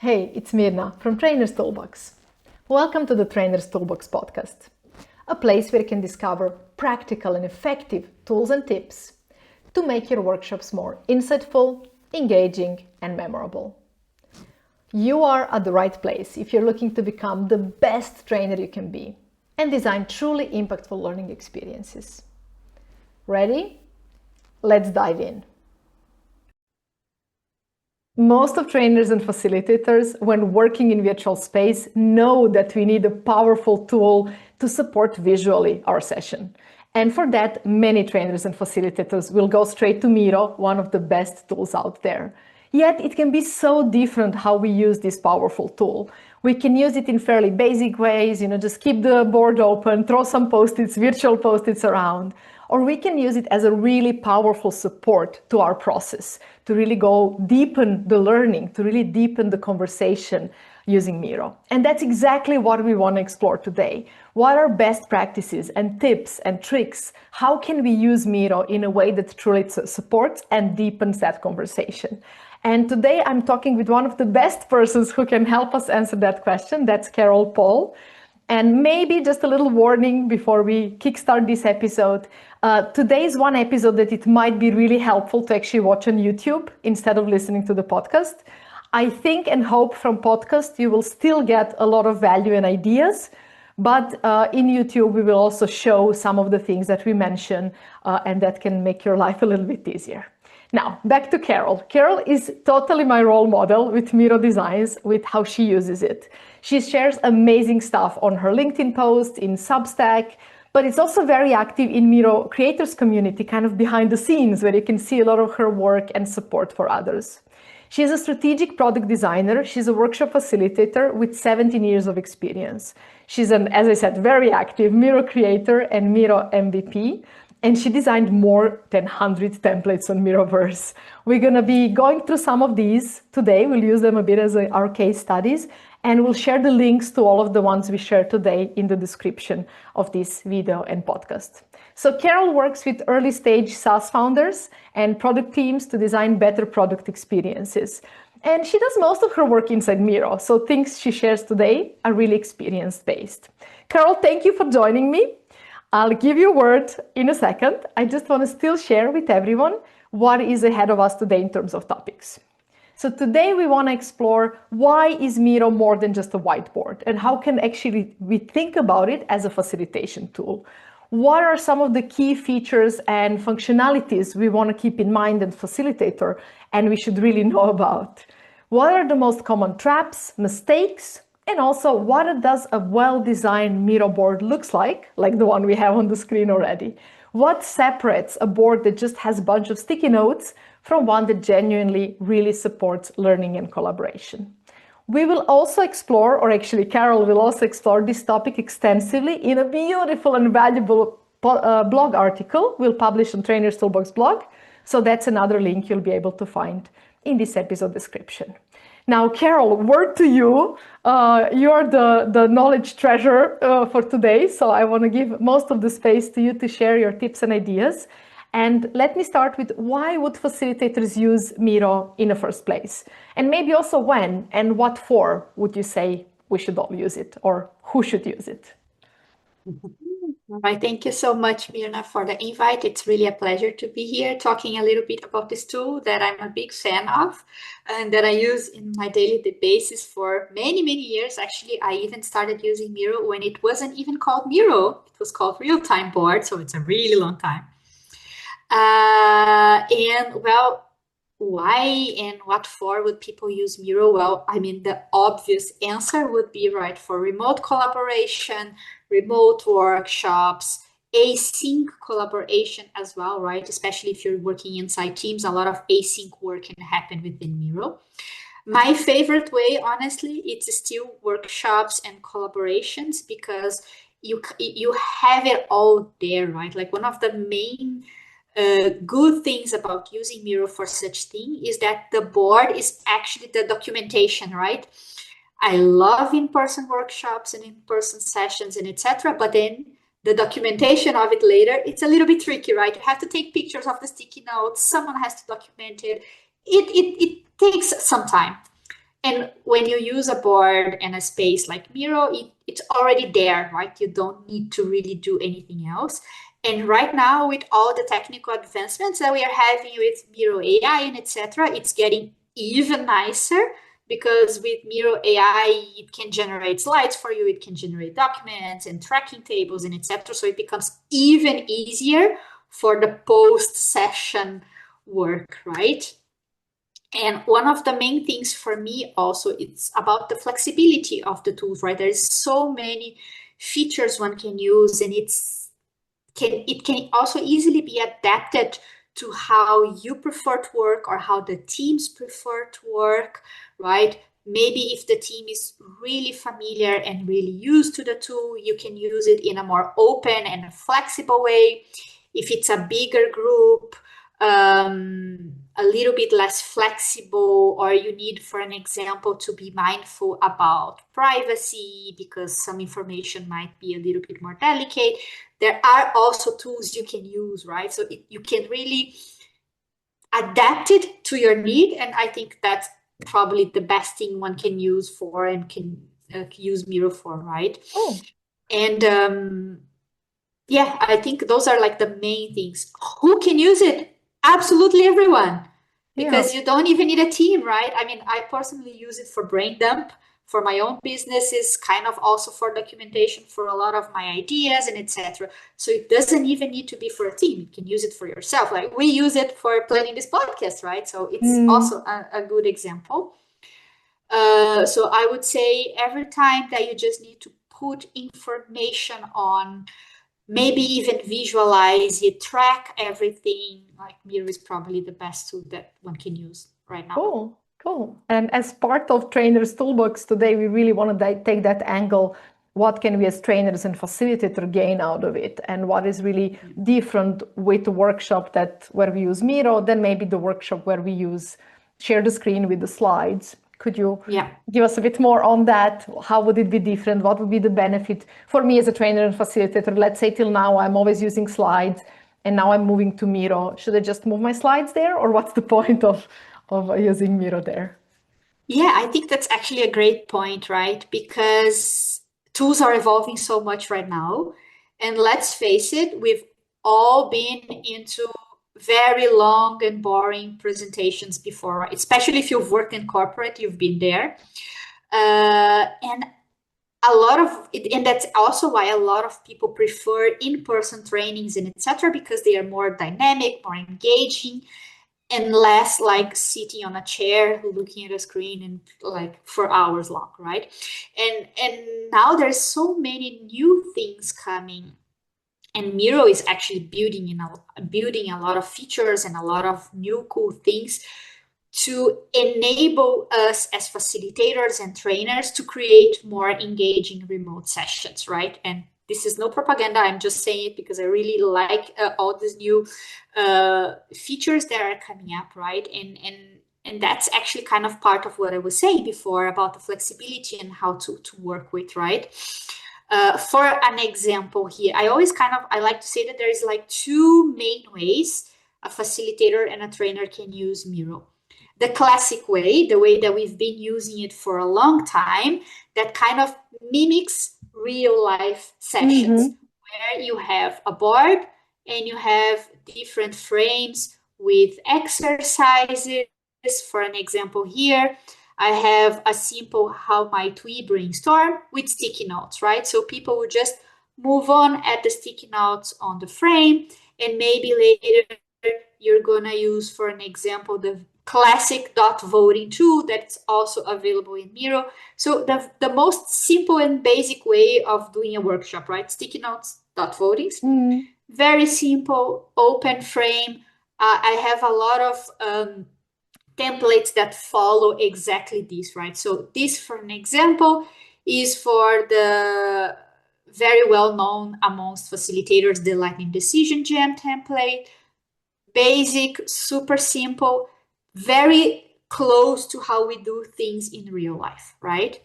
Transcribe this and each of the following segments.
Hey, it's Mirna from Trainer's Toolbox. Welcome to the Trainer's Toolbox podcast, a place where you can discover practical and effective tools and tips to make your workshops more insightful, engaging, and memorable. You are at the right place if you're looking to become the best trainer you can be and design truly impactful learning experiences. Ready? Let's dive in. Most of trainers and facilitators, when working in virtual space, know that we need a powerful tool to support visually our session. And for that, many trainers and facilitators will go straight to Miro, one of the best tools out there. Yet it can be so different how we use this powerful tool. We can use it in fairly basic ways, just keep the board open, throw some post-its, virtual post-its around. Or we can use it as a really powerful support to our process, to really go deepen the learning, to really deepen the conversation using Miro. And that's exactly what we want to explore today. What are best practices and tips and tricks? How can we use Miro in a way that truly supports and deepens that conversation? And today I'm talking with one of the best persons who can help us answer that question. That's Carol Paul. And maybe just a little warning before we kickstart this episode. Today is one episode that it might be really helpful to actually watch on YouTube instead of listening to the podcast. I think and hope from podcast you will still get a lot of value and ideas, but in YouTube we will also show some of the things that we mention and that can make your life a little bit easier. Now, back to Carol. Carol is totally my role model with Miro Designs, with how she uses it. She shares amazing stuff on her LinkedIn posts, in Substack, but it's also very active in Miro creators community, kind of behind the scenes, where you can see a lot of her work and support for others. She's a strategic product designer. She's a workshop facilitator with 17 years of experience. She's as I said, very active Miro creator and Miro MVP. And she designed more than 100 templates on Miroverse. We're going to be going through some of these today. We'll use them a bit as our case studies, and we'll share the links to all of the ones we shared today in the description of this video and podcast. So Carol works with early stage SaaS founders and product teams to design better product experiences. And she does most of her work inside Miro, so things she shares today are really experience-based. Carol, thank you for joining me. I'll give you a word in a second. I just want to still share with everyone what is ahead of us today in terms of topics. So today we want to explore why is Miro more than just a whiteboard and how can actually we think about it as a facilitation tool. What are some of the key features and functionalities we want to keep in mind in Facilitator and we should really know about? What are the most common traps, mistakes, and also what does a well-designed Miro board looks like the one we have on the screen already? What separates a board that just has a bunch of sticky notes from one that genuinely really supports learning and collaboration? We will also explore, or actually Carol will also explore this topic extensively in a beautiful and valuable blog article we'll publish on Trainer's Toolbox blog. So that's another link you'll be able to find in this episode description. Now, Carol, word to you. You're the knowledge treasure for today, so I want to give most of the space to you to share your tips and ideas. And let me start with why would facilitators use Miro in the first place? And maybe also when and what for would you say we should all use it, or who should use it? All right, thank you so much, Mirna, for the invite. It's really a pleasure to be here talking a little bit about this tool that I'm a big fan of and that I use in my daily basis for many, many years. Actually, I even started using Miro when it wasn't even called Miro. It was called Real-Time Board, so it's a really long time. Why and what for would people use Miro? Well, I mean, the obvious answer would be for remote collaboration, remote workshops, async collaboration as well, right? Especially if you're working inside teams, a lot of async work can happen within Miro. My favorite way, honestly, it's still workshops and collaborations because you have it all there, right? Like one of the main good things about using Miro for such thing is that the board is actually the documentation, right? I love in-person workshops and in-person sessions and etc. But then the documentation of it later, it's a little bit tricky, right? You have to take pictures of the sticky notes. Someone has to document it. It takes some time. And when you use a board and a space like Miro, it's already there, right? You don't need to really do anything else. And right now, with all the technical advancements that we are having with Miro AI and etc., it's getting even nicer, because with Miro AI, it can generate slides for you, it can generate documents and tracking tables and etc. So it becomes even easier for the post-session work, right? And one of the main things for me also, it's about the flexibility of the tools, right? There's so many features one can use, and it can also easily be adapted to how you prefer to work or how the teams prefer to work, right? Maybe if the team is really familiar and really used to the tool, you can use it in a more open and flexible way. If it's a bigger group, a little bit less flexible, or you need, for an example, to be mindful about privacy because some information might be a little bit more delicate, there are also tools you can use, right? So you can really adapt it to your need. And I think that's probably the best thing one can use for and can use Miro for, right? Oh. And yeah, I think those are like the main things. Who can use it? Absolutely everyone. Because you don't even need a team, right? I mean, I personally use it for brain dump, for my own businesses, kind of also for documentation for a lot of my ideas and etc. So it doesn't even need to be for a team. You can use it for yourself. Like we use it for planning this podcast, right? So it's also a good example. So I would say every time that you just need to put information on, maybe even visualize it, track everything, like Miro is probably the best tool that one can use right now. Cool. And as part of Trainers Toolbox today, we really want to take that angle. What can we as trainers and facilitator gain out of it? And what is really different with the workshop where we use Miro than maybe the workshop where we share the screen with the slides? Could you give us a bit more on that? How would it be different? What would be the benefit for me as a trainer and facilitator? Let's say till now, I'm always using slides and now I'm moving to Miro. Should I just move my slides there, or what's the point of using Miro there? Yeah, I think that's actually a great point, right? Because tools are evolving so much right now. And let's face it, we've all been into very long and boring presentations before, right? Especially if you've worked in corporate, you've been there. And a lot of it, and that's also why a lot of people prefer in-person trainings and etc., because they are more dynamic, more engaging, and less like sitting on a chair looking at a screen and like for hours long, right? And now there's so many new things coming, and Miro is actually building a lot of features and a lot of new cool things to enable us as facilitators and trainers to create more engaging remote sessions, right? And this is no propaganda. I'm just saying it because I really like all these new features that are coming up, right? And that's actually kind of part of what I was saying before about the flexibility and how to work with, right? For an example here, I like to say that there is like two main ways a facilitator and a trainer can use Miro. The classic way, the way that we've been using it for a long time, that kind of mimics real life sessions, where you have a board and you have different frames with exercises. For an example here, I have a simple how might we brainstorm with sticky notes, right? So people will just move on at the sticky notes on the frame, and maybe later you're gonna use, for an example, the classic dot voting tool that's also available in Miro. So the most simple and basic way of doing a workshop, right? Sticky notes, dot votings. Very simple, open frame. I have a lot of templates that follow exactly this, right? So this, for an example, is for the very well known amongst facilitators, the Lightning Decision Jam template. Basic, super simple, very close to how we do things in real life, right?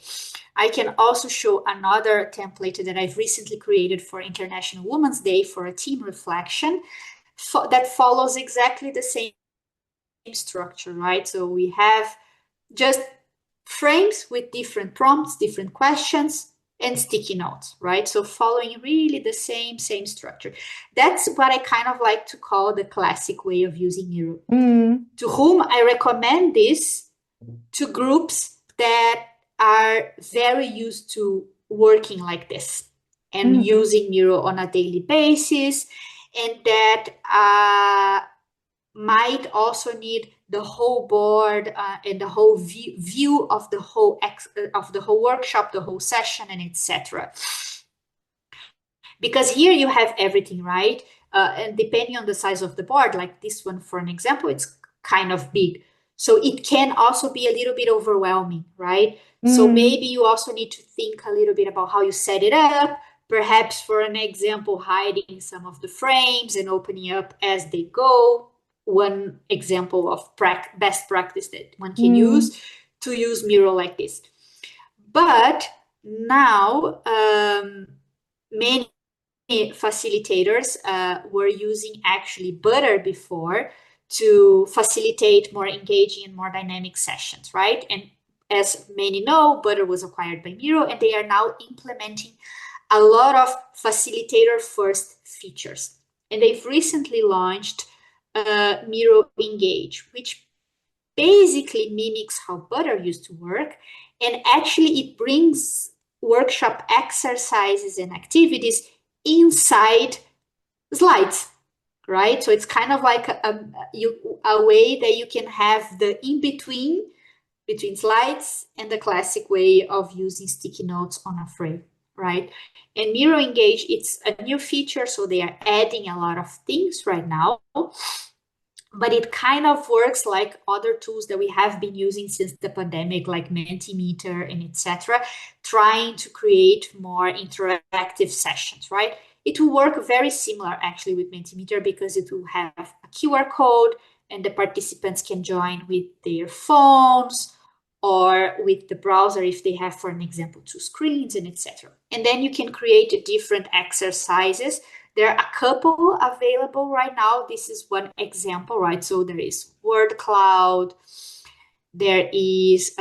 I can also show another template that I've recently created for International Women's Day for a team reflection that follows exactly the same structure, right? So we have just frames with different prompts, different questions, and sticky notes, right? So following really the same structure. That's what I kind of like to call the classic way of using Miro. To whom I recommend this to groups that are very used to working like this and using Miro on a daily basis, and that might also need the whole board and the whole view of the whole workshop, the whole session, and etc. Because here you have everything, right? And depending on the size of the board, like this one, for an example, it's kind of big. So it can also be a little bit overwhelming, right? So maybe you also need to think a little bit about how you set it up. Perhaps, for an example, hiding some of the frames and opening up as they go. One example of best practice that one can use to use Miro like this. But now many facilitators were using actually Butter before to facilitate more engaging and more dynamic sessions, right? And as many know, Butter was acquired by Miro, and they are now implementing a lot of facilitator first features. And they've recently launched Miro Engage, which basically mimics how Butter used to work. And actually it brings workshop exercises and activities inside slides, right? So it's kind of like a way that you can have the in-between between slides and the classic way of using sticky notes on a frame, right? And Miro Engage, it's a new feature, so they are adding a lot of things right now. But it kind of works like other tools that we have been using since the pandemic, like Mentimeter and etc., trying to create more interactive sessions, right? It will work very similar actually with Mentimeter because it will have a QR code and the participants can join with their phones or with the browser if they have, for an example, 2 screens and etc. And then you can create different exercises. There are a couple available right now. This is one example, right? So there is word cloud, there is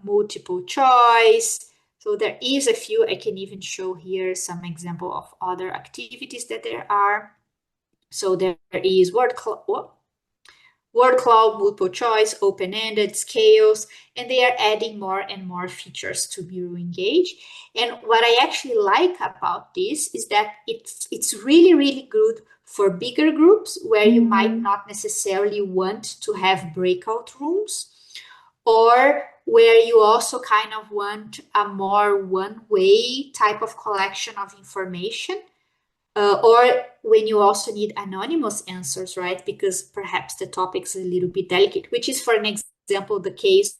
multiple choice. So there is a few. I can even show here some example of other activities that there are. So there is word cloud, multiple choice, open-ended, scales, and they are adding more and more features to Miro Engage. And what I actually like about this is that it's really, really good for bigger groups where you might not necessarily want to have breakout rooms, or where you also kind of want a more one-way type of collection of information. Or when you also need anonymous answers, right? Because perhaps the topic's a little bit delicate, which is, for an example, the case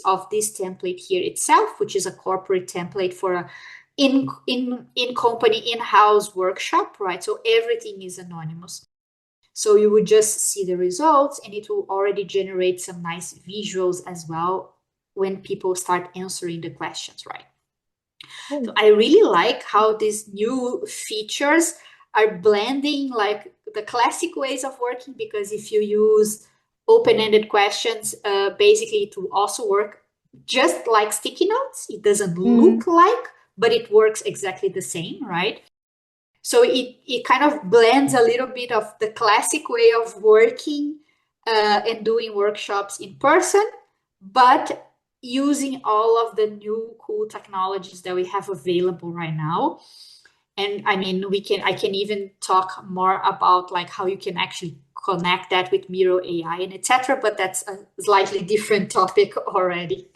of this template here itself, which is a corporate template for a in-company, in-house workshop, right? So everything is anonymous. So you would just see the results and it will already generate some nice visuals as well when people start answering the questions, right? So I really like how these new features are blending like the classic ways of working, because if you use open-ended questions, basically it will also work just like sticky notes. It doesn't look like, but it works exactly the same, right? So it kind of blends a little bit of the classic way of working and doing workshops in person, but using all of the new cool technologies that we have available right now. And I mean, I can even talk more about like how you can actually connect that with Miro AI and etc. But that's a slightly different topic already.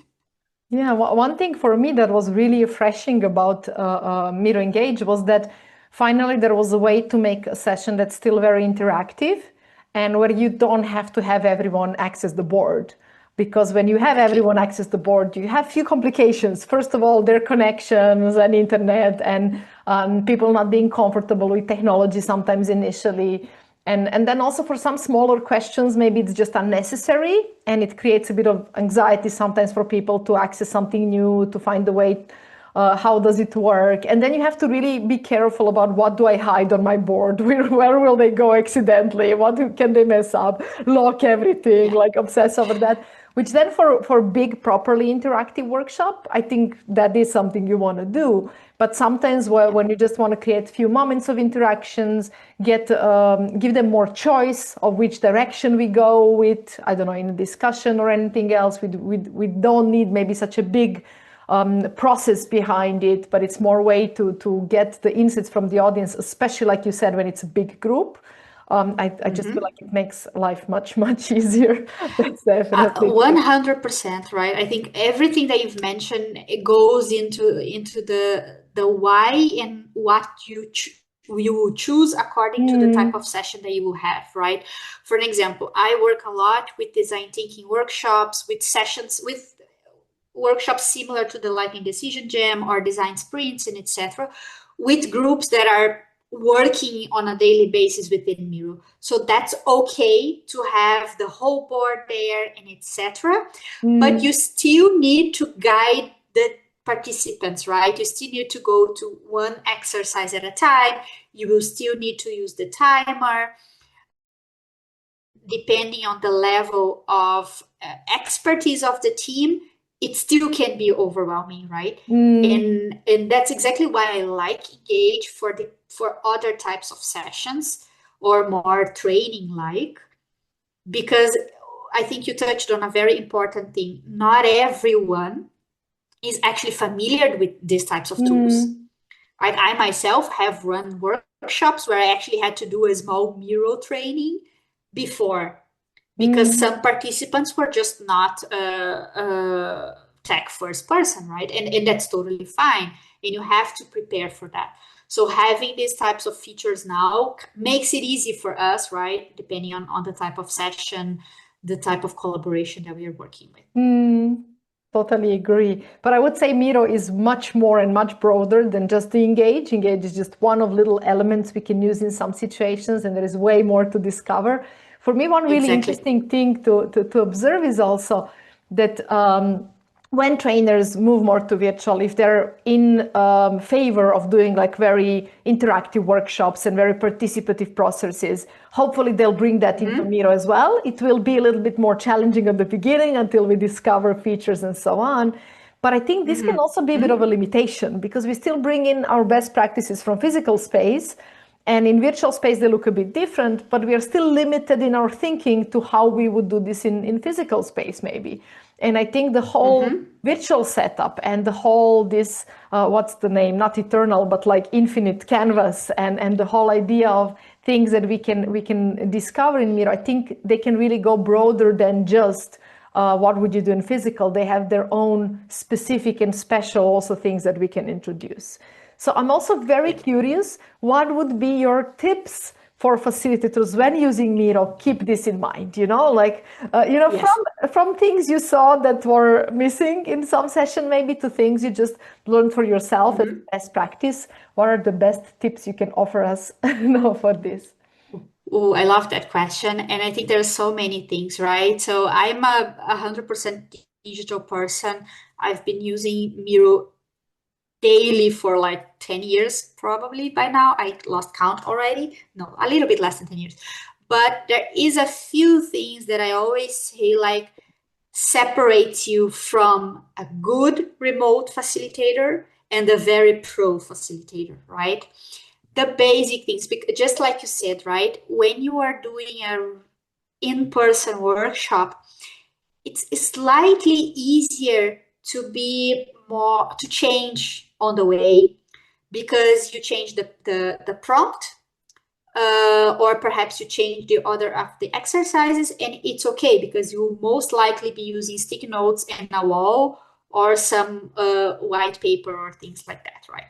Yeah, one thing for me that was really refreshing about Miro Engage was that finally there was a way to make a session that's still very interactive and where you don't have to have everyone access the board. Because when you have everyone access the board, you have few complications. First of all, their connections and internet and people not being comfortable with technology sometimes initially. And then also for some smaller questions, maybe it's just unnecessary and it creates a bit of anxiety sometimes for people to access something new, to find the way, how does it work? And then you have to really be careful about what do I hide on my board? Where will they go accidentally? What can they mess up? Lock everything, like obsess over that. which then for big, properly interactive workshop, I think that is something you want to do. But sometimes when you just want to create a few moments of interactions, give them more choice of which direction we go with, I don't know, in a discussion or anything else. We don't need maybe such a big process behind it, but it's more way to get the insights from the audience, especially like you said, when it's a big group. I just feel like it makes life much, much easier. That's definitely 100%, right? I think everything that you've mentioned, it goes into the why and what you will choose according to the type of session that you will have, right? For an example, I work a lot with design thinking workshops, with sessions, with workshops similar to the Lightning Decision Jam or design sprints and etc., with groups that are working on a daily basis within Miro. So that's okay to have the whole board there and etc. But you still need to guide the participants, right? You still need to go to one exercise at a time. You will still need to use the timer. Depending on the level of expertise of the team, it still can be overwhelming, right? And that's exactly why I like Engage for other types of sessions or more training like, because I think you touched on a very important thing. Not everyone is actually familiar with these types of tools. Right? I myself have run workshops where I actually had to do a small Miro training before, because some participants were just not a tech first person, right? And that's totally fine. And you have to prepare for that. So having these types of features now makes it easy for us, right? Depending on the type of session, the type of collaboration that we are working with. Totally agree. But I would say Miro is much more and much broader than just the Engage. Engage is just one of little elements we can use in some situations, and there is way more to discover. For me, one really interesting thing to observe is also that when trainers move more to virtual, if they're in favor of doing like very interactive workshops and very participative processes, hopefully they'll bring that into Miro as well. It will be a little bit more challenging at the beginning until we discover features and so on. But I think this can also be a bit of a limitation, because we still bring in our best practices from physical space. And in virtual space, they look a bit different, but we are still limited in our thinking to how we would do this in physical space, maybe. And I think the whole virtual setup and the whole this, what's the name? Not eternal, but like infinite canvas, and the whole idea of things that we can discover in Miro, I think they can really go broader than just what would you do in physical. They have their own specific and special also things that we can introduce. So I'm also very curious, what would be your tips for facilitators when using Miro? Keep this in mind, like, from things you saw that were missing in some session, maybe to things you just learned for yourself as best practice. What are the best tips you can offer us for this? Oh, I love that question. And I think there's so many things, right? So I'm a 100% digital person. I've been using Miro daily for like 10 years, probably by now. I lost count already. No, a little bit less than 10 years. But there is a few things that I always say, like, separates you from a good remote facilitator and a very pro facilitator, right? The basic things, just like you said, right? When you are doing an in-person workshop, it's slightly easier to change on the way, because you change the prompt, or perhaps you change the order of the exercises, and it's okay, because you will most likely be using sticky notes and a wall or some white paper or things like that, right?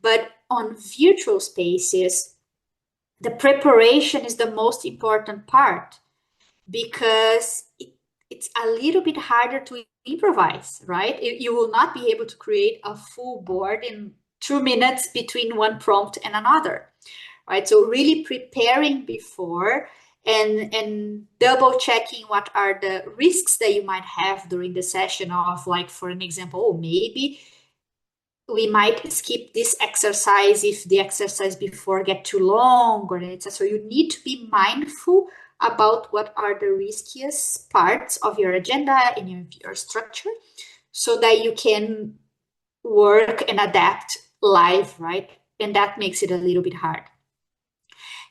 But on virtual spaces, the preparation is the most important part, because it's a little bit harder to improvise, right? You will not be able to create a full board in 2 minutes between one prompt and another, right? So really preparing before and double checking what are the risks that you might have during the session of, like, for an example, maybe we might skip this exercise if the exercise before get too long, or etc. So you need to be mindful about what are the riskiest parts of your agenda and your structure, so that you can work and adapt live, right? And that makes it a little bit hard.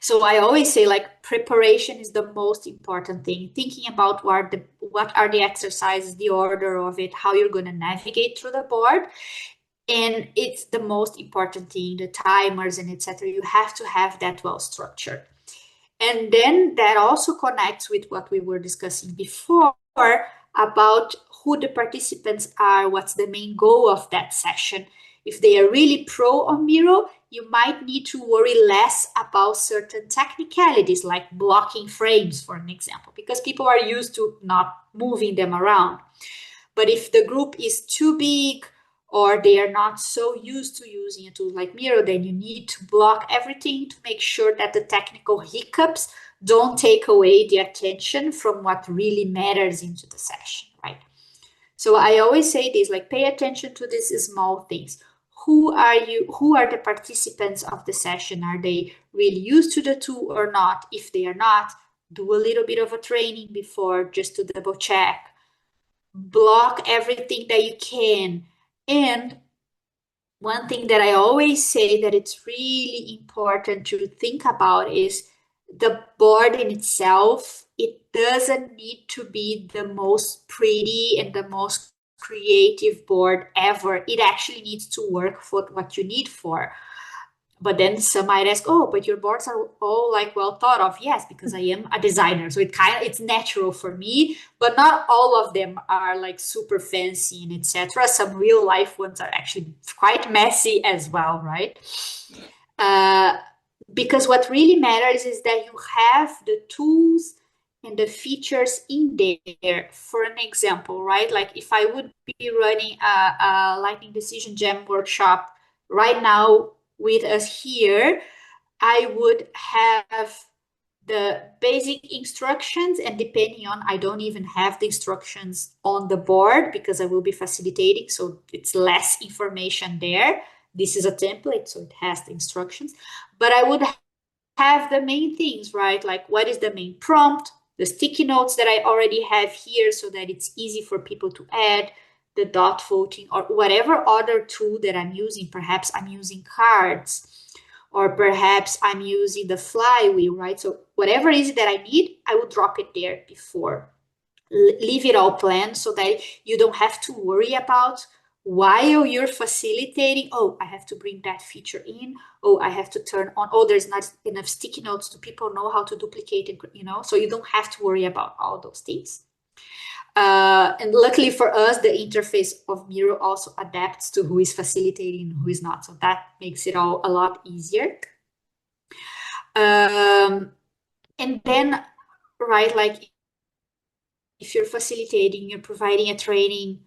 So I always say, like, preparation is the most important thing. Thinking about what are the exercises, the order of it, how you're going to navigate through the board. And it's the most important thing, the timers and etc. You have to have that well structured. And then that also connects with what we were discussing before about who the participants are, what's the main goal of that session. If they are really pro on Miro, you might need to worry less about certain technicalities, like blocking frames, for an example, because people are used to not moving them around. But if the group is too big, or they are not so used to using a tool like Miro, then you need to block everything to make sure that the technical hiccups don't take away the attention from what really matters into the session, right? So I always say this, like, pay attention to these small things. Who are the participants of the session? Are they really used to the tool or not? If they are not, do a little bit of a training before, just to double check. Block everything that you can. And one thing that I always say that it's really important to think about is the board in itself. It doesn't need to be the most pretty and the most creative board ever. It actually needs to work for what you need for. But then some might ask, oh, but your boards are all like well thought of. Yes, because I am a designer. So it's natural for me, but not all of them are like super fancy and etc. Some real life ones are actually quite messy as well, right? Because what really matters is that you have the tools and the features in there. For an example, right? Like if I would be running a Lightning Decision Jam workshop right now with us here, I would have the basic instructions, and depending on, I don't even have the instructions on the board because I will be facilitating, so it's less information there. This is a template, so it has the instructions, but I would have the main things, right? Like, what is the main prompt, the sticky notes that I already have here so that it's easy for people to add, the dot voting, or whatever other tool that I'm using. Perhaps I'm using cards, or perhaps I'm using the flywheel, right? So whatever it is that I need, I will drop it there before. Leave it all planned so that you don't have to worry about, while you're facilitating, oh, I have to bring that feature in, oh, I have to turn on, oh, there's not enough sticky notes. Do people know how to duplicate it, so you don't have to worry about all those things. And luckily for us, the interface of Miro also adapts to who is facilitating and who is not. So that makes it all a lot easier. And then, right, like if you're facilitating, you're providing a training,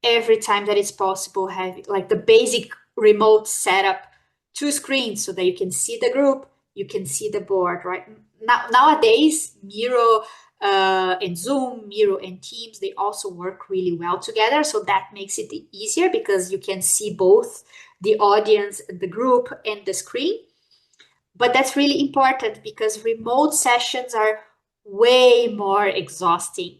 every time that it's possible, have like the basic remote setup, 2 screens so that you can see the group, you can see the board, right? Nowadays, Miro and Zoom, Miro and Teams, they also work really well together. So that makes it easier because you can see both the audience, the group, and the screen. But that's really important because remote sessions are way more exhausting.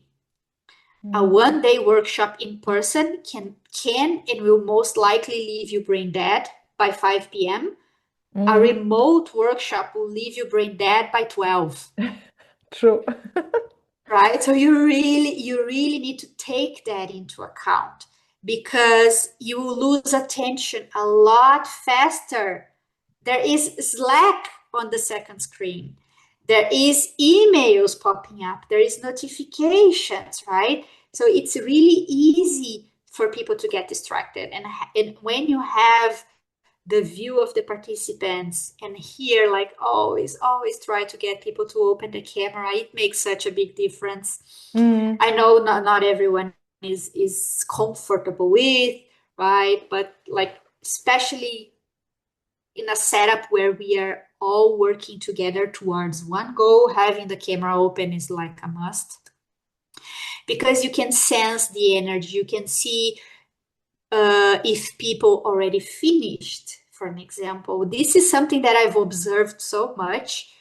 A one-day workshop in person can and will most likely leave you brain dead by 5 p.m. A remote workshop will leave you brain dead by 12. True. Right? So you really need to take that into account, because you will lose attention a lot faster. There is Slack on the second screen. There is emails popping up. There is notifications, right? So it's really easy for people to get distracted. And when you have the view of the participants, and here, like, always try to get people to open the camera, it makes such a big difference. I know not everyone is comfortable with, right? But like, especially in a setup where we are all working together towards one goal, having the camera open is like a must, because you can sense the energy. You can see if people already finished, for an example. This is something that I've observed so much.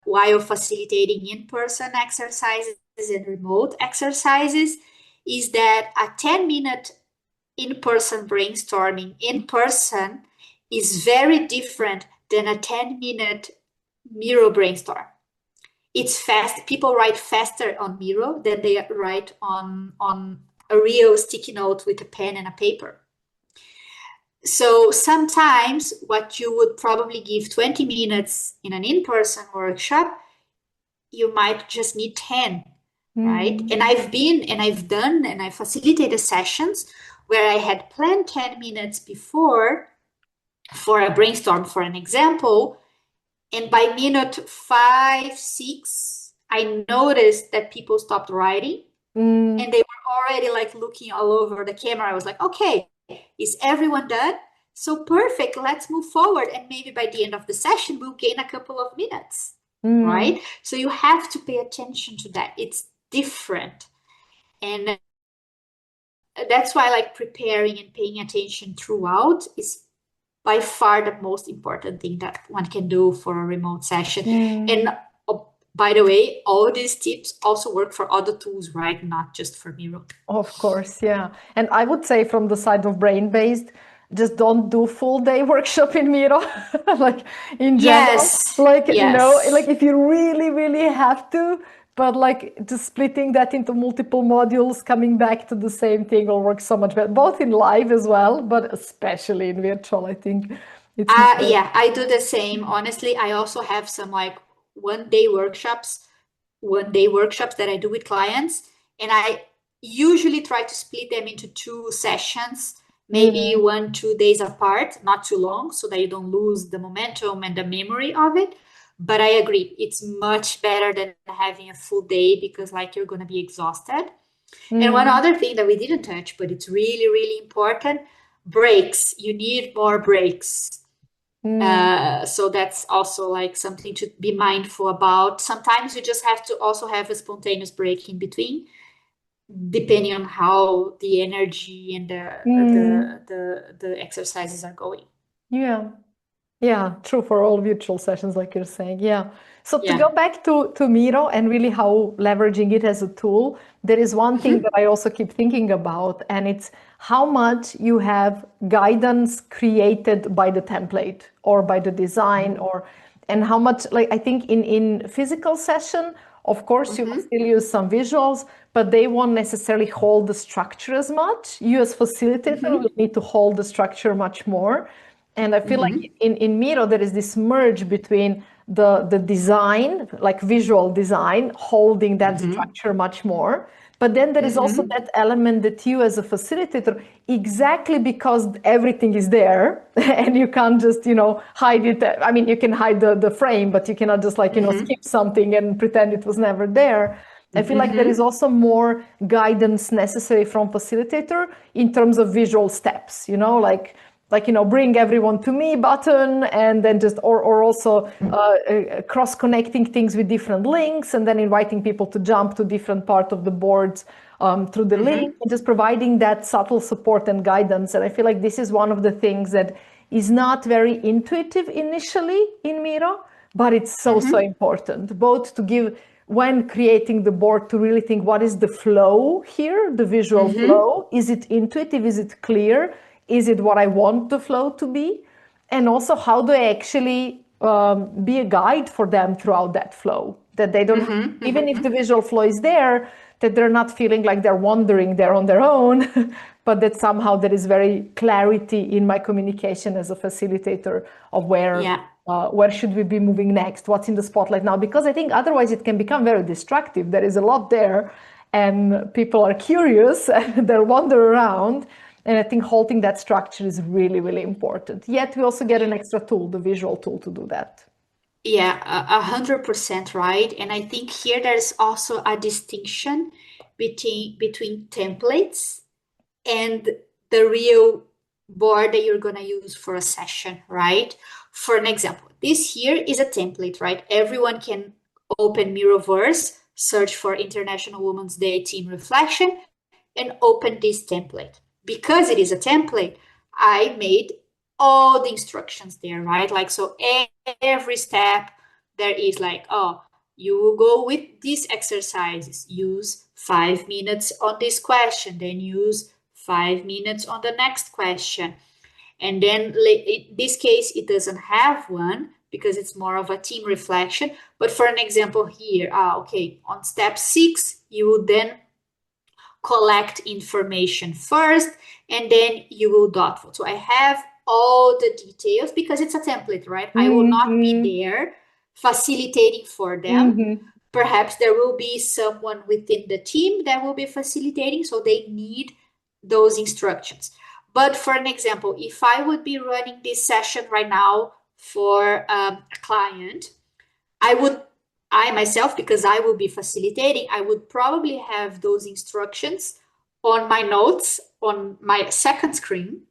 while facilitating in-person exercises and remote exercises is that a 10-minute in-person brainstorming in person is very different than a 10-minute Miro brainstorm. It's fast. People write faster on Miro than they write on a real sticky note with a pen and a paper. So sometimes what you would probably give 20 minutes in an in-person workshop, you might just need 10, right? And I've done and I facilitated sessions where I had planned 10 minutes before for a brainstorm, for an example. And by minute 5, 6, I noticed that people stopped writing and they were already like looking all over the camera. I was like, okay, is everyone done? So perfect, let's move forward. And maybe by the end of the session, we'll gain a couple of minutes, right? So you have to pay attention to that. It's different. And that's why like preparing and paying attention throughout is by far the most important thing that one can do for a remote session. And by the way, all these tips also work for other tools, right? Not just for Miro. Of course, yeah. And I would say from the side of brain-based, just don't do full day workshop in Miro, like in general. Yes. Like, Yes. you know, like if you really, really have to, but like just splitting that into multiple modules, coming back to the same thing will work so much better, both in live as well, but especially in virtual, I think it's yeah, I do the same. Honestly, I also have some like one-day workshops that I do with clients, and I usually try to split them into 2 sessions, maybe 1-2 days apart, not too long, so that you don't lose the momentum and the memory of it. But I agree, it's much better than having a full day because like you're going to be exhausted. And one other thing that we didn't touch, but it's really, really important, breaks. You need more breaks. So that's also like something to be mindful about. Sometimes you just have to also have a spontaneous break in between, depending on how the energy and the exercises are going. Yeah, true for all virtual sessions, like you're saying. Yeah. So to Yeah. go back to Miro and really how leveraging it as a tool, there is one thing that I also keep thinking about, and it's how much you have guidance created by the template or by the design, and how much, like I think in physical session, of course, you will still use some visuals, but they won't necessarily hold the structure as much. You as facilitator will need to hold the structure much more. And I feel like in Miro, there is this merge between the design, like visual design, holding that structure much more. But then there is also that element that you as a facilitator, exactly because everything is there and you can't just, hide it. I mean, you can hide the frame, but you cannot just like, skip something and pretend it was never there. I feel like there is also more guidance necessary from facilitator in terms of visual steps, bring everyone to me button, and then just, or also cross-connecting things with different links, and then inviting people to jump to different part of the boards through the link, and just providing that subtle support and guidance. And I feel like this is one of the things that is not very intuitive initially in Miro, but it's so important, both to give, when creating the board, to really think, what is the flow here, the visual flow? Is it intuitive? Is it clear? Is it what I want the flow to be? And also, how do I actually be a guide for them throughout that flow? That they don't, even if the visual flow is there, that they're not feeling like they're wandering there on their own, but that somehow there is very clarity in my communication as a facilitator of where should we be moving next? What's in the spotlight now? Because I think otherwise it can become very destructive. There is a lot there and people are curious and they'll wander around. And I think holding that structure is really, really important. Yet we also get an extra tool, the visual tool, to do that. Yeah, 100% right. And I think here there's also a distinction between templates and the real board that you're going to use for a session, right? For an example, this here is a template, right? Everyone can open Miroverse, search for International Women's Day Team Reflection, and open this template. Because it is a template, I made all the instructions there, right? Like, so every step, there is like, oh, you will go with these exercises, use 5 minutes on this question, then use 5 minutes on the next question. And then in this case, it doesn't have one because it's more of a team reflection. But for an example here, okay, on step 6, you will then collect information first, and then you will dot vote. So I have all the details because it's a template, right? I will not be there facilitating for them. Perhaps there will be someone within the team that will be facilitating, so they need those instructions. But for an example, if I would be running this session right now for a client, I myself, because I will be facilitating, I would probably have those instructions on my notes on my second screen,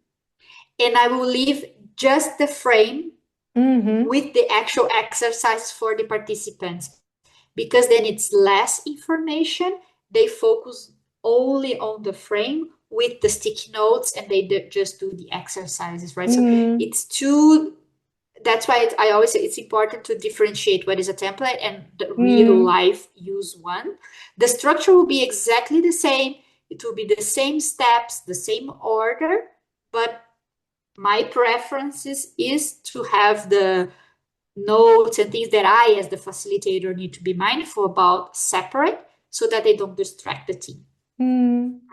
and I will leave just the frame with the actual exercises for the participants, because then it's less information. They focus only on the frame with the sticky notes, and they just do the exercises, right? So it's too... That's why I always say it's important to differentiate what is a template and the real life use one. The structure will be exactly the same. It will be the same steps, the same order, but my preferences is to have the notes and things that I, as the facilitator, need to be mindful about separate so that they don't distract the team.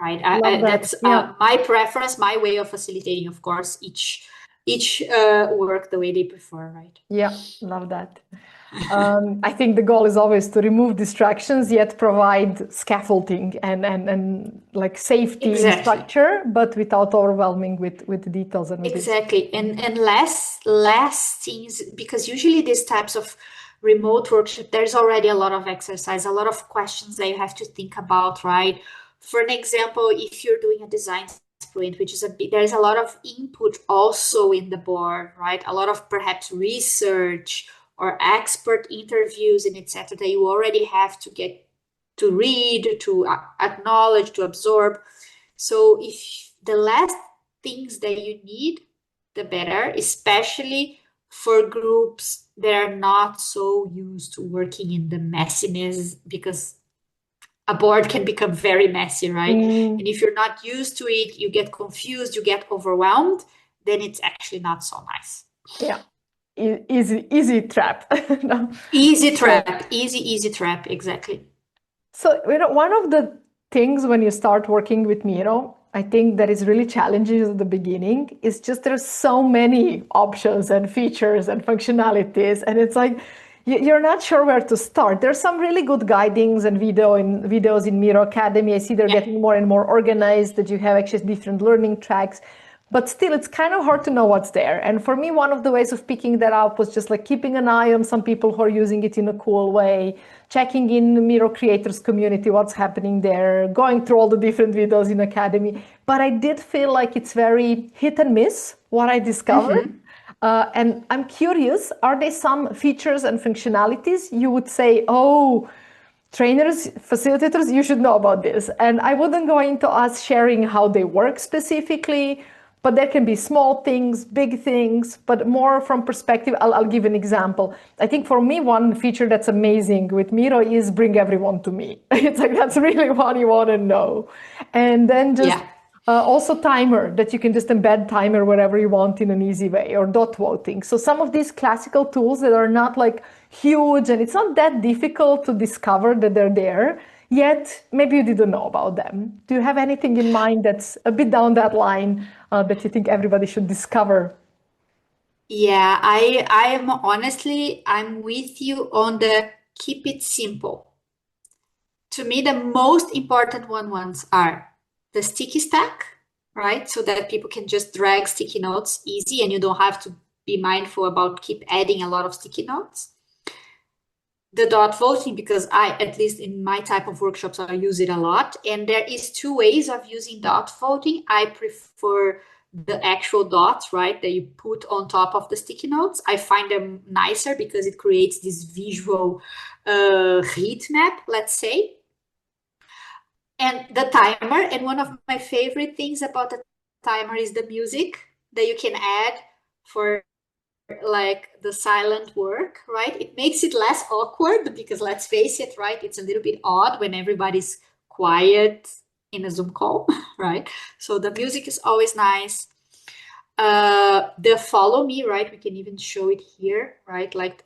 Right? That's my preference, my way of facilitating, of course, each work the way they prefer, right? Yeah, love that. I think the goal is always to remove distractions, yet provide scaffolding and like safety and structure, but without overwhelming with the details and with exactly. And less things, because usually these types of remote workshop, there's already a lot of exercise, a lot of questions that you have to think about, right? For an example, if you're doing a design sprint, which is there's a lot of input also in the board, right? A lot of perhaps research or expert interviews and etc. that you already have to get to read, to acknowledge, to absorb. So if the less things that you need, the better, especially for groups that are not so used to working in the messiness, because a board can become very messy, right? And if you're not used to it, you get confused, you get overwhelmed, then it's actually not so nice. Yeah. Easy trap. No. Easy trap, easy trap, exactly. So, one of the things when you start working with Miro, I think that is really challenging at the beginning is just there's so many options and features and functionalities, and it's like you're not sure where to start. There's some really good guidings and videos in Miro Academy. I see they're getting more and more organized, that you have actually different learning tracks. But still, it's kind of hard to know what's there. And for me, one of the ways of picking that up was just like keeping an eye on some people who are using it in a cool way, checking in the Miro creators community, what's happening there, going through all the different videos in Academy. But I did feel like it's very hit and miss what I discovered. And I'm curious, are there some features and functionalities you would say, oh, trainers, facilitators, you should know about this? And I wouldn't go into us sharing how they work specifically, but there can be small things, big things, but more from perspective. I'll give an example. I think for me, one feature that's amazing with Miro is bring everyone to me. It's like, that's really what you want to know. And then just also timer, that you can just embed timer wherever you want in an easy way, or dot voting. So some of these classical tools that are not like huge, and it's not that difficult to discover that they're there, yet maybe you didn't know about them. Do you have anything in mind that's a bit down that line that you think everybody should discover? Yeah, I'm honestly, I'm with you on the keep it simple. To me, the most important ones are the sticky stack, right? So that people can just drag sticky notes easy and you don't have to be mindful about keep adding a lot of sticky notes. The dot voting, because at least in my type of workshops, I use it a lot. And there is 2 ways of using dot voting. I prefer the actual dots, right, that you put on top of the sticky notes. I find them nicer because it creates this visual heat map, let's say. And the timer, and one of my favorite things about the timer is the music that you can add for like the silent work, right? It makes it less awkward because let's face it, right? It's a little bit odd when everybody's quiet in a Zoom call, right? So the music is always nice. The follow me, right? We can even show it here, right? Like,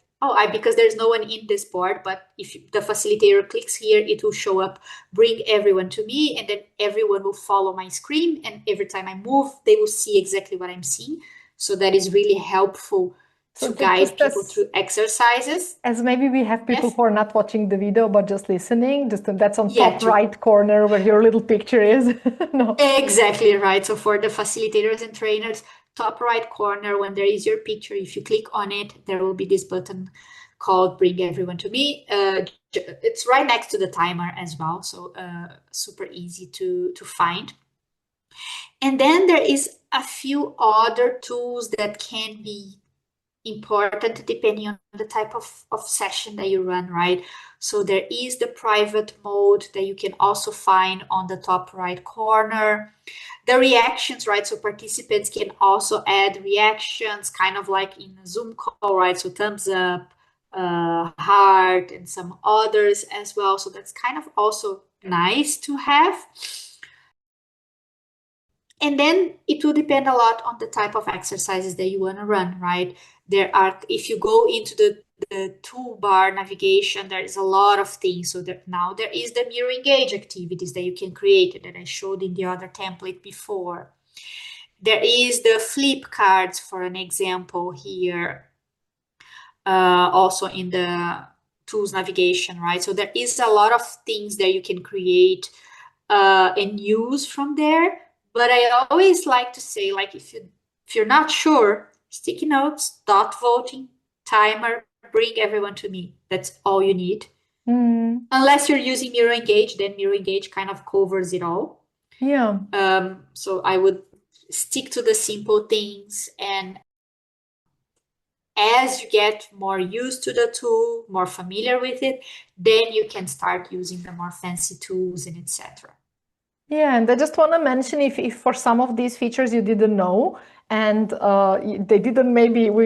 because there's no one in this board, but if the facilitator clicks here, it will show up, bring everyone to me, and then everyone will follow my screen. And every time I move, they will see exactly what I'm seeing. So that is really helpful to guide people through exercises. As maybe we have people who are not watching the video, but just listening, that's on top true. right corner where your little picture is. No. Exactly right. So for the facilitators and trainers, top right corner, when there is your picture, if you click on it, there will be this button called Bring Everyone to Me. It's right next to the timer as well, so super easy to find. And then there is a few other tools that can be important depending on the type of session that you run, right? So there is the private mode that you can also find on the top right corner. The reactions, right? So participants can also add reactions, kind of like in a Zoom call, right? So thumbs up, heart, and some others as well. So that's kind of also nice to have. And then it will depend a lot on the type of exercises that you want to run, right? If you go into the toolbar navigation, there is a lot of things. So now there is the Miro Engage activities that you can create that I showed in the other template before. There is the flip cards, for an example here, also in the tools navigation, right? So there is a lot of things that you can create and use from there. But I always like to say, like, if you're not sure, sticky notes, dot voting, timer, bring everyone to me. That's all you need. Unless you're using Miro Engage, then Miro Engage kind of covers it all. Yeah. So I would stick to the simple things, and as you get more used to the tool, more familiar with it, then you can start using the more fancy tools and etc. Yeah, and I just want to mention if for some of these features you didn't know, and we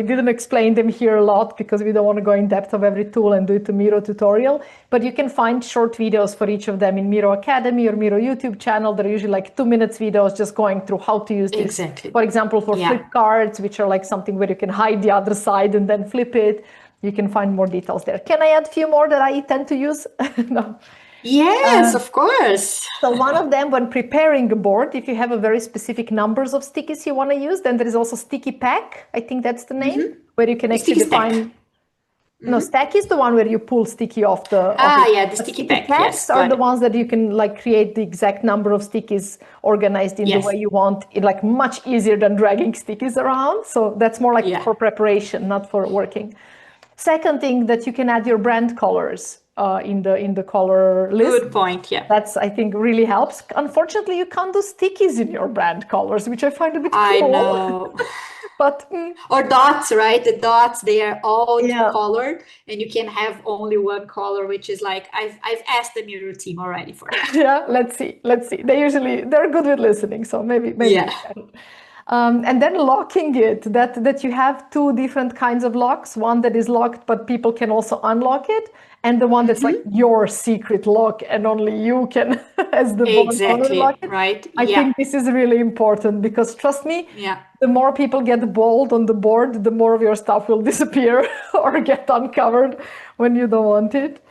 didn't explain them here a lot because we don't want to go in depth of every tool and do it a Miro tutorial, but you can find short videos for each of them in Miro Academy or Miro YouTube channel. They're usually like 2 minutes videos just going through how to use this. Exactly. For example, for flip cards, which are like something where you can hide the other side and then flip it. You can find more details there. Can I add a few more that I tend to use? No. Yes, of course. So one of them, when preparing a board, if you have a very specific numbers of stickies you want to use, then there is also sticky pack. I think that's the name, where you can actually define. No, stack is the one where you pull sticky off the. The sticky pack. Packs Yes, are the ones that you can like create the exact number of stickies organized in the way you want. It like much easier than dragging stickies around. So that's more like for preparation, not for working. Second thing, that you can add your brand colors in the color list. Good point. Yeah, that's, I think, really helps. Unfortunately, you can't do stickies in your brand colors, which I find a bit cool. I know. But or dots, right? The dots, they are all colored, and you can have only one color, which is like I've asked the Miro team already for that. Yeah, let's see. They're good with listening, so maybe. Yeah. And then locking it, that you have two different kinds of locks, one that is locked but people can also unlock it, and the one that's like your secret lock and only you can as the board owner lock it. Right. I think this is really important because trust me, the more people get bold on the board, the more of your stuff will disappear or get uncovered when you don't want it.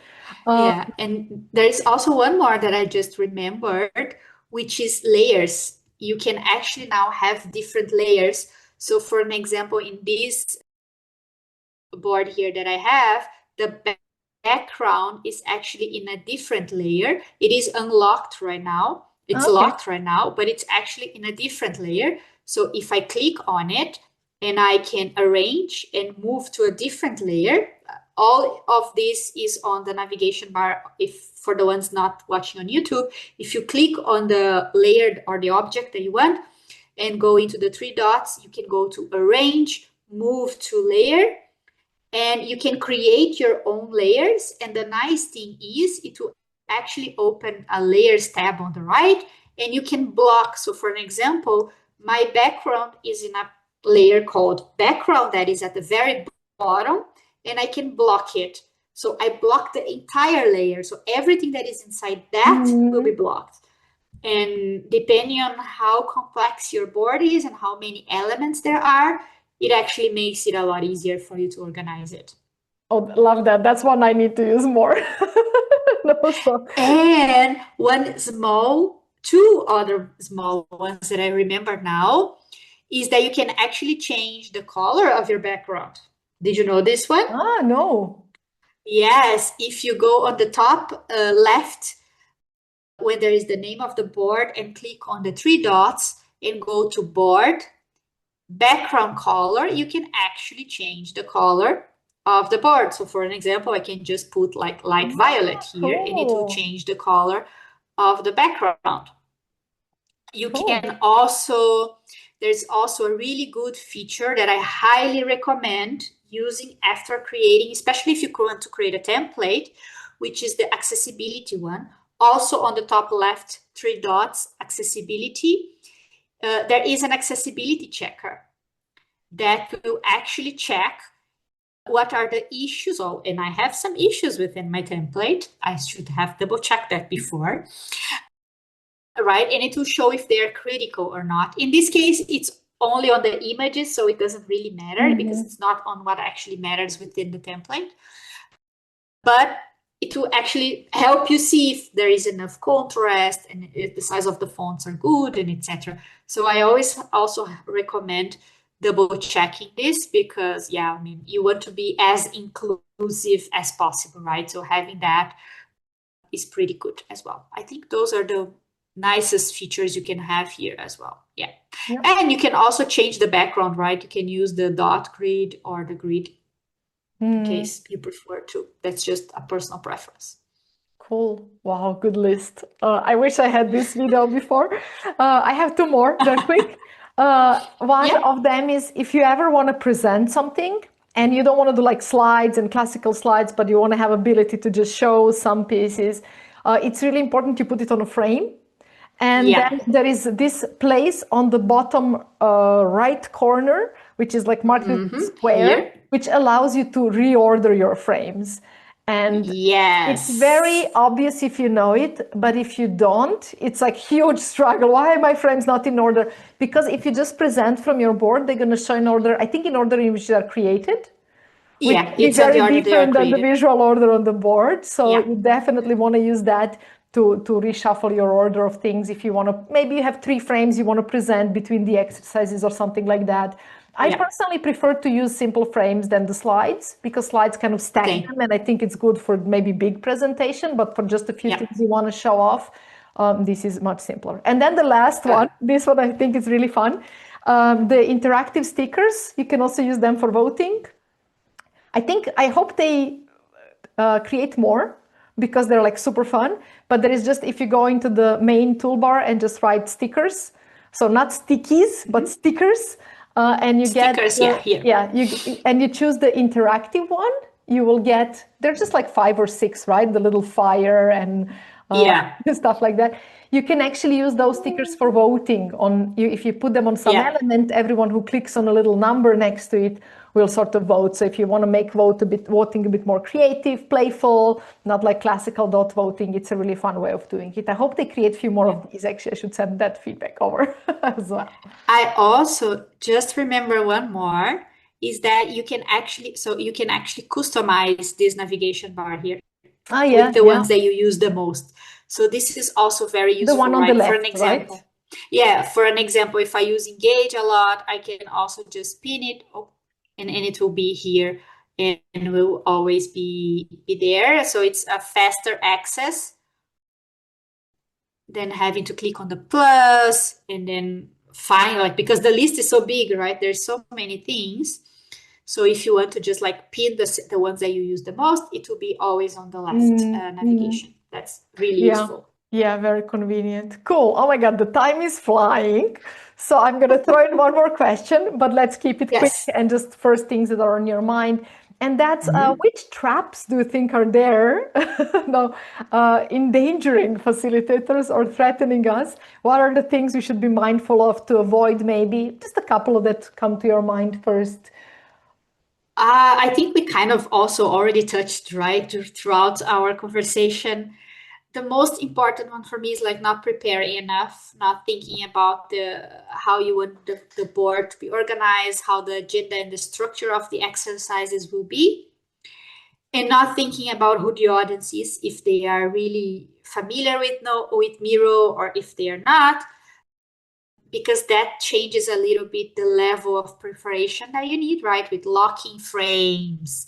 And there is also one more that I just remembered, which is layers. You can actually now have different layers. So for an example, in this board here that I have, the background is actually in a different layer. It is unlocked right now. It's locked right now, but it's actually in a different layer. So if I click on it and I can arrange and move to a different layer, all of this is on the navigation bar. If for the ones not watching on YouTube, if you click on the layer or the object that you want and go into the three dots, you can go to arrange, move to layer, and you can create your own layers. And the nice thing is it will actually open a layers tab on the right, and you can block. So for an example, my background is in a layer called background that is at the very bottom, and I can block it. So I block the entire layer. So everything that is inside that will be blocked. And depending on how complex your board is and how many elements there are, it actually makes it a lot easier for you to organize it. Oh, love that. That's one I need to use more. And two other small ones that I remember now is that you can actually change the color of your background. Did you know this one? Ah, no. Yes, if you go on the top left, when there is the name of the board, and click on the three dots and go to board, background color, you can actually change the color of the board. So for an example, I can just put like light violet here, and it will change the color of the background. You can also, there's also a really good feature that I highly recommend using after creating, especially if you want to create a template, which is the accessibility one. Also on the top left, three dots, accessibility. There is an accessibility checker that will actually check what are the issues. Oh, and I have some issues within my template. I should have double checked that before. Right, and it will show if they're critical or not. In this case, it's only on the images, so it doesn't really matter because it's not on what actually matters within the template. But it will actually help you see if there is enough contrast and if the size of the fonts are good and etc. So I always also recommend double checking this because, yeah, I mean, you want to be as inclusive as possible, right? So having that is pretty good as well. I think those are the nicest features you can have here as well. Yeah. And you can also change the background, right? You can use the dot grid or the grid in case you prefer to. That's just a personal preference. Cool. Wow, good list. I wish I had this video before. I have two more. They're quick. One of them is if you ever want to present something and you don't want to do like slides and classical slides, but you want to have ability to just show some pieces, it's really important you put it on a frame. And then there is this place on the bottom right corner, which is like marked with square, which allows you to reorder your frames. And it's very obvious if you know it, but if you don't, it's like huge struggle. Why are my frames not in order? Because if you just present from your board, they're going to show in order, I think in order in which they are created. It's very different than the visual order on the board. So you definitely want to use that to reshuffle your order of things. If you want to, maybe you have 3 frames you want to present between the exercises or something like that. I personally prefer to use simple frames than the slides because slides kind of stack them, and I think it's good for maybe big presentation, but for just a few things you want to show off, this is much simpler. And then the last one, this one I think is really fun. The interactive stickers, you can also use them for voting. I hope they create more because they're like super fun, but there is just, if you go into the main toolbar and just write stickers, so not stickies, but stickers, and you stickers, get, and you choose the interactive one, you will get, they're just like 5 or 6, right? The little fire and stuff like that. You can actually use those stickers for voting on you. If you put them on some element, everyone who clicks on a little number next to it will sort of vote. So if you want to make voting a bit more creative, playful, not like classical dot voting, it's a really fun way of doing it. I hope they create a few more of these. Actually, I should send that feedback over as well. I also just remember one more is that you can actually customize this navigation bar here with the ones that you use the most. So this is also very useful. The one on the left, for an example, right? Yeah, for an example, if I use Engage a lot, I can also just pin it and it will be here and will always be there. So it's a faster access than having to click on the plus and then find, like, because the list is so big, right? There's so many things. So if you want to just like pin the ones that you use the most, it will be always on the left navigation. That's really useful. Yeah, very convenient. Cool. Oh my God, the time is flying. So I'm going to throw in one more question, but let's keep it quick and just first things that are on your mind. And that's which traps do you think are there no, endangering facilitators or threatening us? What are the things we should be mindful of to avoid, maybe? Just a couple of that come to your mind first. I think we kind of also already touched, right, throughout our conversation. The most important one for me is like not preparing enough, not thinking about how you want the board to be organized, how the agenda and the structure of the exercises will be, and not thinking about who the audience is, if they are really familiar with Miro or if they are not, because that changes a little bit the level of preparation that you need, right? With locking frames,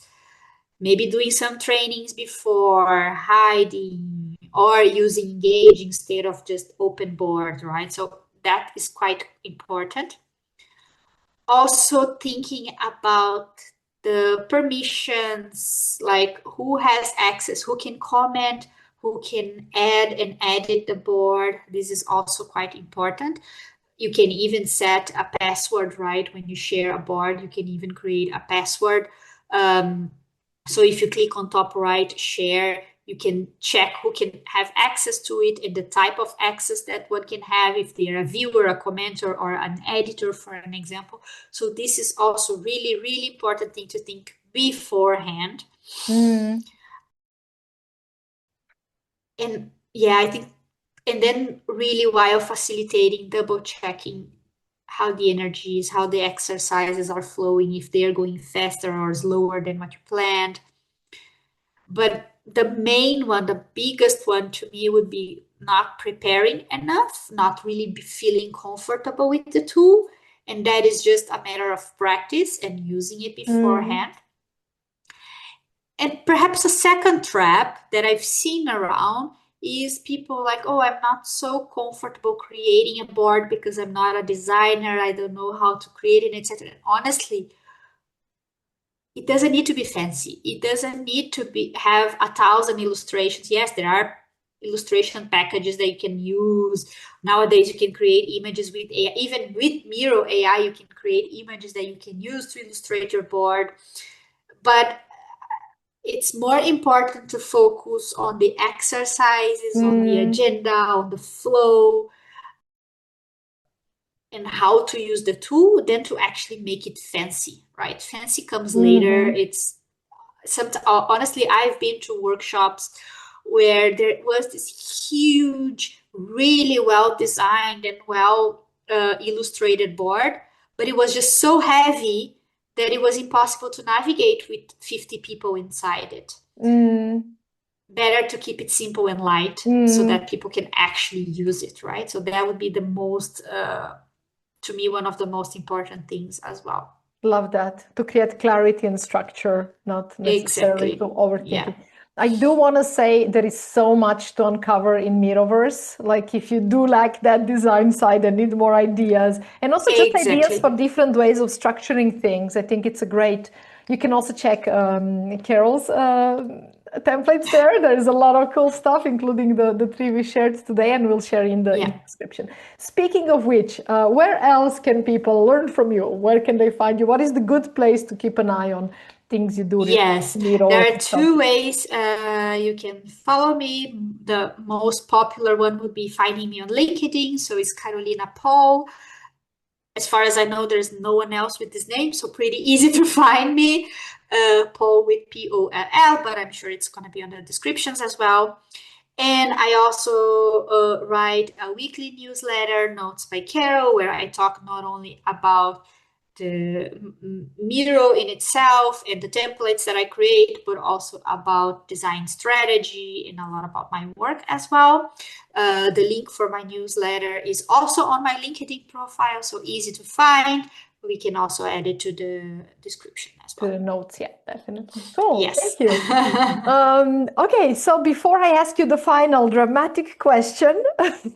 maybe doing some trainings before, hiding, or using Engage instead of just open board, right? So that is quite important. Also thinking about the permissions, like who has access, who can comment, who can add and edit the board. This is also quite important. You can even set a password, right? When you share a board, you can even create a password. So if you click on top right, share, you can check who can have access to it and the type of access that one can have, if they're a viewer, a commenter, or an editor, for an example. So this is also really, really important thing to think beforehand. And yeah, I think, and then really while facilitating, double checking how the energy is, how the exercises are flowing, if they're going faster or slower than what you planned. But the main one, the biggest one to me would be not preparing enough, not really feeling comfortable with the tool. And that is just a matter of practice and using it beforehand. And perhaps a second trap that I've seen around is people like, oh, I'm not so comfortable creating a board because I'm not a designer. I don't know how to create it, etc. Honestly, it doesn't need to be fancy. It doesn't need to have 1,000 illustrations. Yes, there are illustration packages that you can use. Nowadays, you can create images with AI. Even with Miro AI, you can create images that you can use to illustrate your board. But it's more important to focus on the exercises, on the agenda, on the flow, and how to use the tool than to actually make it fancy, right? Fancy comes later. It's honestly, I've been to workshops where there was this huge, really well designed and well illustrated board, but it was just so heavy that it was impossible to navigate with 50 people inside it. Better to keep it simple and light so that people can actually use it, right? So that would be the most, to me, one of the most important things as well. Love that. To create clarity and structure, not necessarily to overthink it. I do want to say there is so much to uncover in Miroverse. Like if you do like that design side and need more ideas, and also just ideas for different ways of structuring things, I think it's a great. You can also check Carol's templates there. There's a lot of cool stuff, including the three we shared today, and we'll share in the description. Speaking of which, where else can people learn from you? Where can they find you? What is the good place to keep an eye on things you do? Yes, there are two ways you can follow me. The most popular one would be finding me on LinkedIn. So it's Carolina Paul. As far as I know, there's no one else with this name, so pretty easy to find me. Paul with P-O-L-L, but I'm sure it's going to be on the descriptions as well. And I also write a weekly newsletter, Notes by Carol, where I talk not only about the Miro in itself and the templates that I create, but also about design strategy and a lot about my work as well. The link for my newsletter is also on my LinkedIn profile, so easy to find. We can also add it to the description as well. To the notes, yeah, definitely. Cool, yes. Thank you. Okay, so before I ask you the final dramatic question,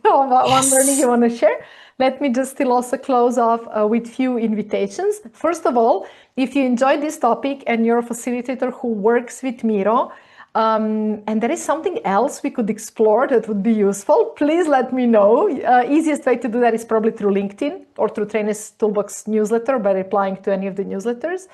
one learning you want to share, let me just still also close off with few invitations. First of all, if you enjoyed this topic and you're a facilitator who works with Miro, and there is something else we could explore that would be useful, please let me know. Easiest way to do that is probably through LinkedIn or through Trainers Toolbox newsletter by replying to any of the newsletters.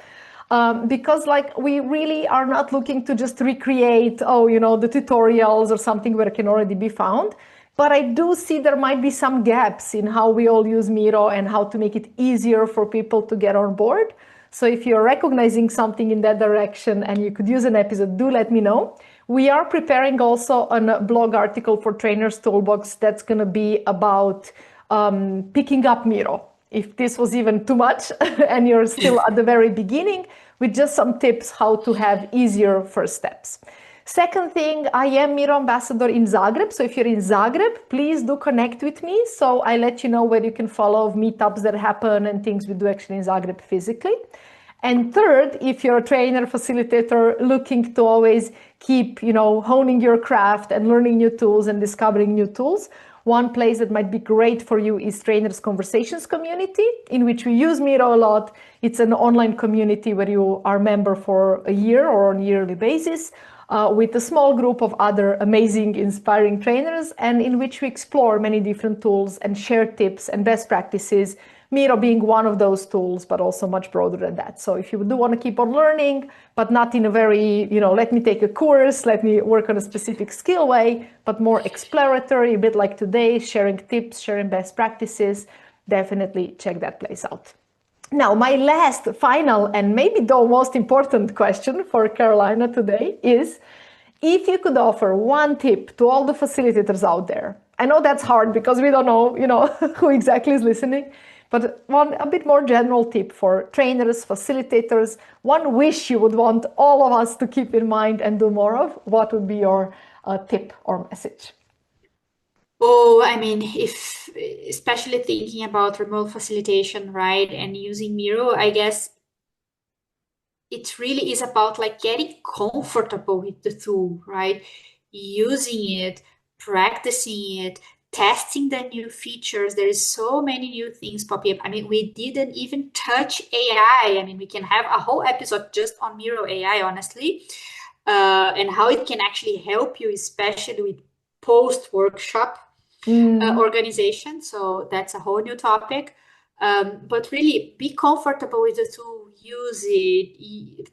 because like we really are not looking to just recreate, the tutorials or something where it can already be found. But I do see there might be some gaps in how we all use Miro and how to make it easier for people to get on board. So if you're recognizing something in that direction and you could use an episode, do let me know. We are preparing also a blog article for Trainers Toolbox that's going to be about picking up Miro. If this was even too much and you're still at the very beginning, with just some tips how to have easier first steps. Second thing, I am Miro Ambassador in Zagreb. So if you're in Zagreb, please do connect with me. So I let you know where you can follow meetups that happen and things we do actually in Zagreb physically. And third, if you're a trainer, facilitator, looking to always keep, honing your craft and learning new tools and discovering new tools, one place that might be great for you is Trainers Conversations community, in which we use Miro a lot. It's an online community where you are a member for a year or on a yearly basis, with a small group of other amazing, inspiring trainers, and in which we explore many different tools and share tips and best practices, Miro being one of those tools, but also much broader than that. So if you do want to keep on learning, but not in a very, let me take a course, let me work on a specific skill way, but more exploratory, a bit like today, sharing tips, sharing best practices, definitely check that place out. Now, my last, final, and maybe the most important question for Carolina today is, if you could offer one tip to all the facilitators out there, I know that's hard because we don't know, who exactly is listening, but a bit more general tip for trainers, facilitators, one wish you would want all of us to keep in mind and do more of, what would be your tip or message? Oh, I mean, especially thinking about remote facilitation, right, and using Miro, I guess it really is about like getting comfortable with the tool, right? Using it, practicing it, testing the new features. There is so many new things popping up. I mean, we didn't even touch AI. I mean, we can have a whole episode just on Miro AI, honestly, and how it can actually help you, especially with post-workshop organization. So that's a whole new topic. But really be comfortable with the tool, use it,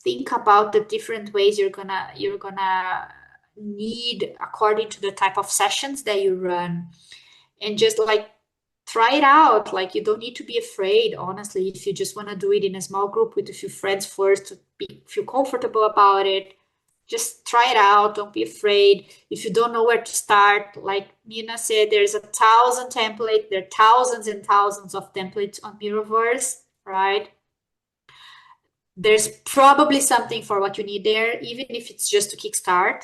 think about the different ways you're gonna need according to the type of sessions that you run, and just like try it out. Like, you don't need to be afraid, honestly. If you just want to do it in a small group with a few friends first to feel comfortable about it, just try it out. Don't be afraid. If you don't know where to start, like Mina said, there's 1,000 templates. There are thousands and thousands of templates on Miroverse, right? There's probably something for what you need there, even if it's just to kickstart.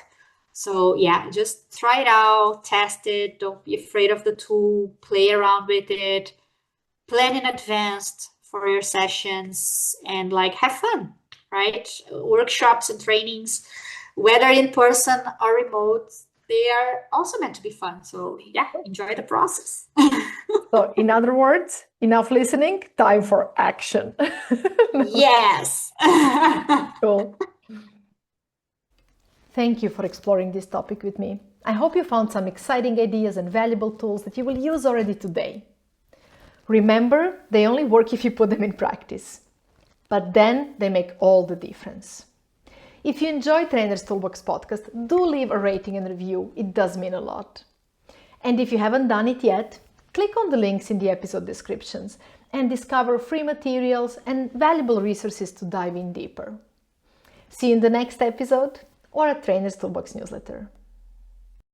So yeah, just try it out, test it. Don't be afraid of the tool. Play around with it. Plan in advance for your sessions and like have fun, right? Workshops and trainings, whether in person or remote, they are also meant to be fun. So yeah, enjoy the process. So in other words, enough listening, time for action. Yes. Cool. Thank you for exploring this topic with me. I hope you found some exciting ideas and valuable tools that you will use already today. Remember, they only work if you put them in practice, but then they make all the difference. If you enjoyed Trainers Toolbox podcast, do leave a rating and review. It does mean a lot. And if you haven't done it yet, click on the links in the episode descriptions and discover free materials and valuable resources to dive in deeper. See you in the next episode or at Trainers Toolbox newsletter.